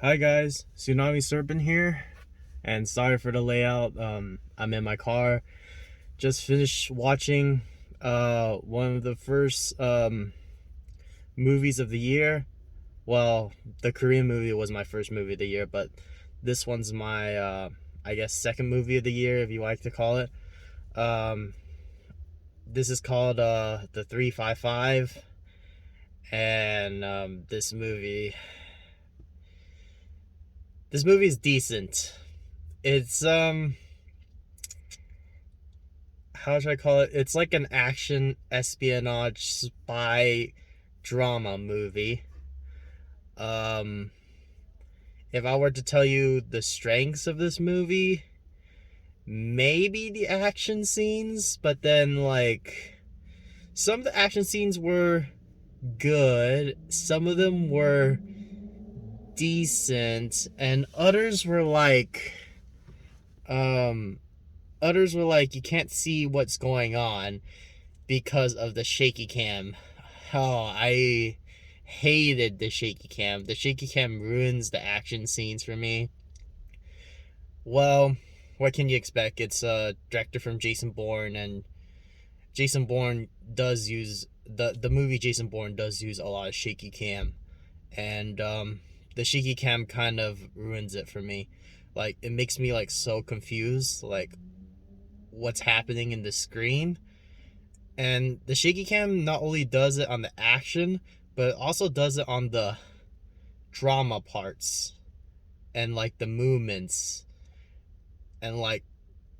Hi guys, Tsunami Serpent here, and sorry for the layout. I'm in my car. Just finished watching one of the first movies of the year. Well, the Korean movie was my first movie of the year, but this one's my I guess second movie of the year, if you like to call it. Um, this is called the 355, and this movie is decent. It's how should I call it? It's like an action espionage spy drama movie. Um, if I were to tell you the strengths of this movie, maybe the action scenes, but then like some of the action scenes were good, some of them were decent, and um others were like you can't see what's going on because of the shaky cam. Oh, I hated the shaky cam. The shaky cam ruins the action scenes for me. Well, what can you expect? It's a director from Jason Bourne, and Jason Bourne does use the movie Jason Bourne does use a lot of shaky cam, and the shaky cam kind of ruins it for me. Like it makes me like so confused, like what's happening in the screen. And the shaky cam not only does it on the action, but it also does it on the drama parts and like the movements, and like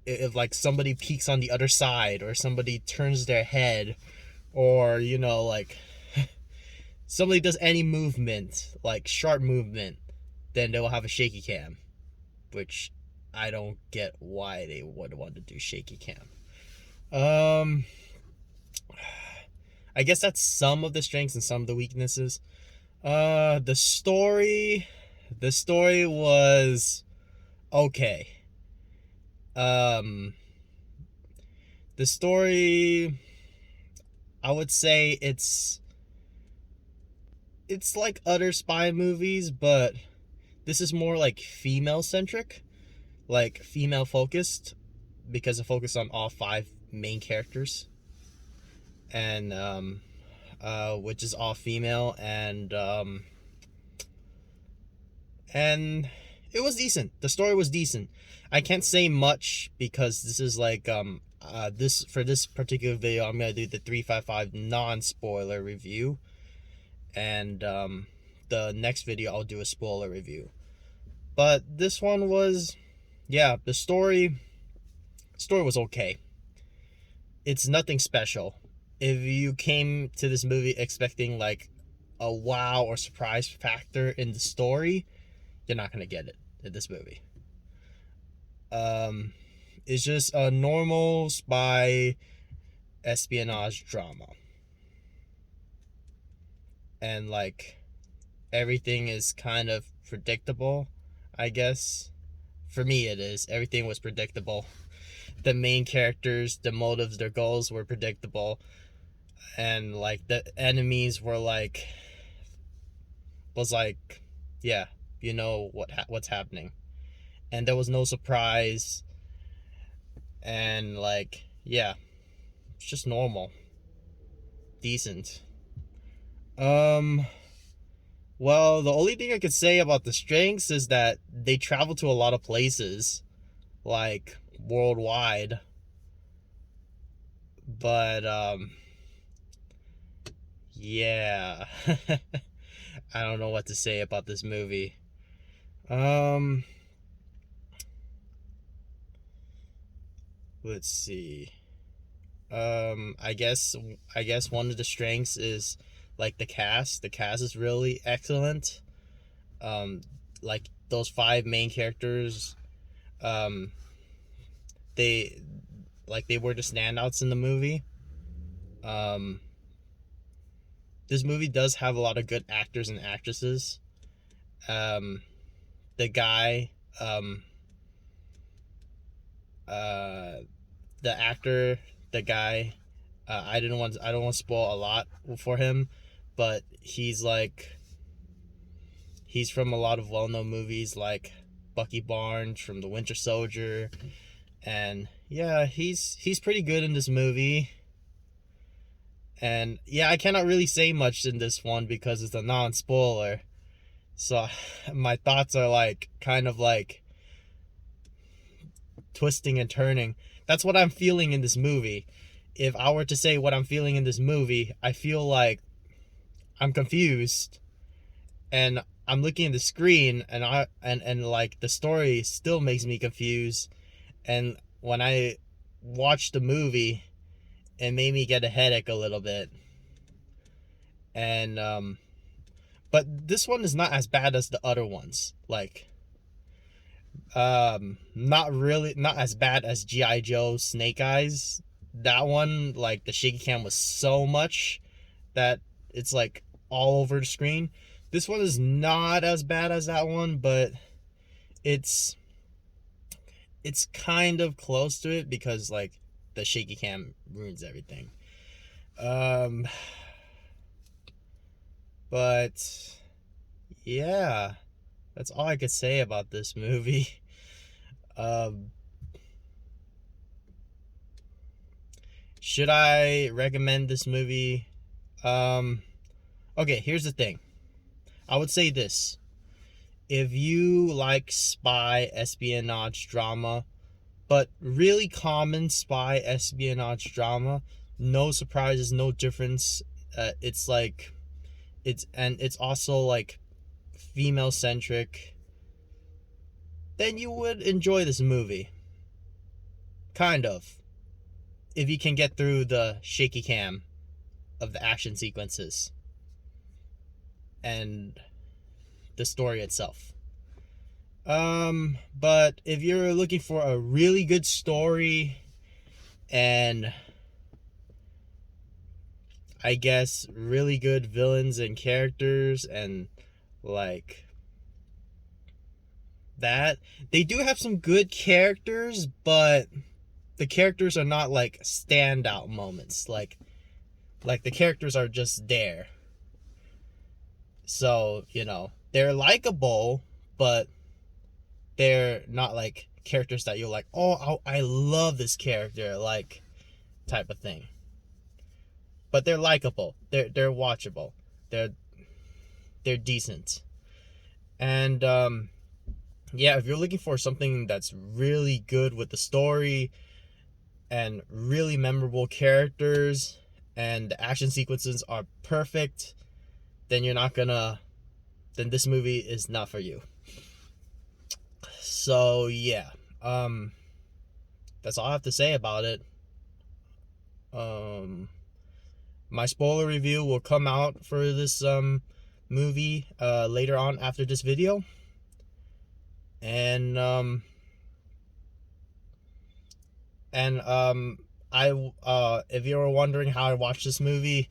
if like somebody peeks on the other side or somebody turns their head, or like somebody does any movement, like sharp movement, then they'll have a shaky cam, which I don't get why they would want to do shaky cam. um I guess that's some of the strengths and some of the weaknesses. The story, was okay. Um, the story, I would say it's like other spy movies, but this is more like female centric, like female focused, because it focused on all five main characters, and which is all female, and it was decent. The story was decent. I can't say much because this is like this for this particular video I'm gonna do the 355 non-spoiler review, and the next video I'll do a spoiler review. But this one was, yeah, the story was okay. It's nothing special. If you came to this movie expecting like a wow or surprise factor in the story, you're not gonna get it in this movie. Um, it's just a normal spy espionage drama, and like everything is kind of predictable. I guess for me it is. Everything was predictable. The main characters, the motives, their goals were predictable, and like the enemies were like was like, yeah, you know what's happening, and there was no surprise, and like, yeah, it's just normal, decent. Um, well, the only thing I could say about the strengths is that they travel to a lot of places, like worldwide. But yeah, I don't know what to say about this movie. Um, let's see. I guess one of the strengths is like the cast. The cast is really excellent. Um, like those five main characters, um, they they were the standouts in the movie. Um, this movie does have a lot of good actors and actresses. Um, the guy, um, uh, the actor, the guy, I don't want to spoil a lot for him, but He's from a lot of well-known movies like Bucky Barnes from The Winter Soldier, and yeah, he's pretty good in this movie. And yeah, I cannot really say much in this one because it's a non-spoiler. So my thoughts are like kind of like twisting and turning. That's what I'm feeling in this movie. If I were to say what I'm feeling in this movie, I feel like I'm confused and I'm looking at the screen and like the story still makes me confused. And when I watched the movie, it made me get a headache a little bit. And but this one is not as bad as the other ones. Like not as bad as G.I. Joe Snake Eyes. That one, like the shaky cam was so much that it's like all over the screen. This one is not as bad as that one, but it's kind of close to it because like the shaky cam ruins everything. But yeah, that's all I could say about this movie. Should I recommend this movie? Okay, here's the thing. I would say this. If you like spy espionage drama, but really common spy espionage drama, no surprises, no difference. It's like it's also like female centric. Then you would enjoy this movie. Kind of. If you can get through the shaky cam of the action sequences and the story itself. But if you're looking for a really good story and I guess really good villains and characters and like that, they do have some good characters, but the characters are not like standout moments. Like the characters are just there. So, they're likable, but they're not like characters that you're like, oh, I love this character, like type of thing. But they're likable. They're watchable. They're decent. And yeah, if you're looking for something that's really good with the story and really memorable characters and the action sequences are perfect, then then this movie is not for you. So yeah, that's all I have to say about it. My spoiler review will come out for this movie later on after this video. And if you were wondering how I watched this movie,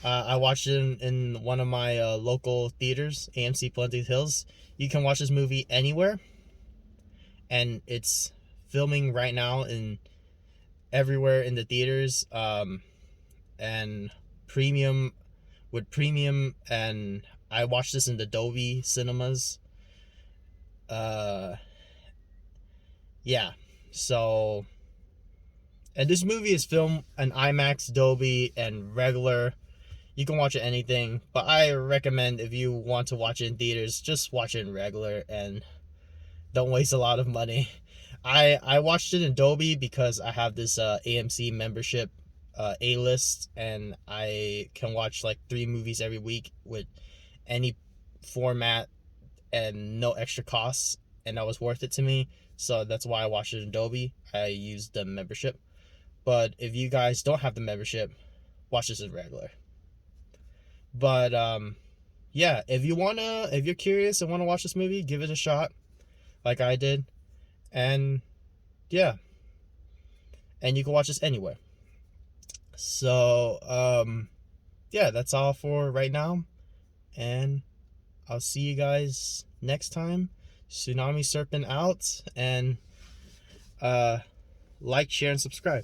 I watched it in one of my local theaters, AMC Pleasant Hills. You can watch this movie anywhere, and it's filming right now in everywhere in the theaters. And premium, and I watched this in the Dolby cinemas. Yeah, so, and this movie is filmed in IMAX, Dolby, and regular. You can watch it anything, but I recommend if you want to watch it in theaters, just watch it in regular and don't waste a lot of money. I watched it in Dolby because I have this AMC membership, A-list, and I can watch like 3 movies every week with any format and no extra costs, and that was worth it to me. So that's why I watched it in Dolby. I used the membership. But if you guys don't have the membership, watch this in regular. But yeah, if you're curious and want to watch this movie, give it a shot like I did. And yeah, and you can watch this anywhere. So yeah, that's all for right now, and I'll see you guys next time. Tsunami Serpent out, and like, share, and subscribe.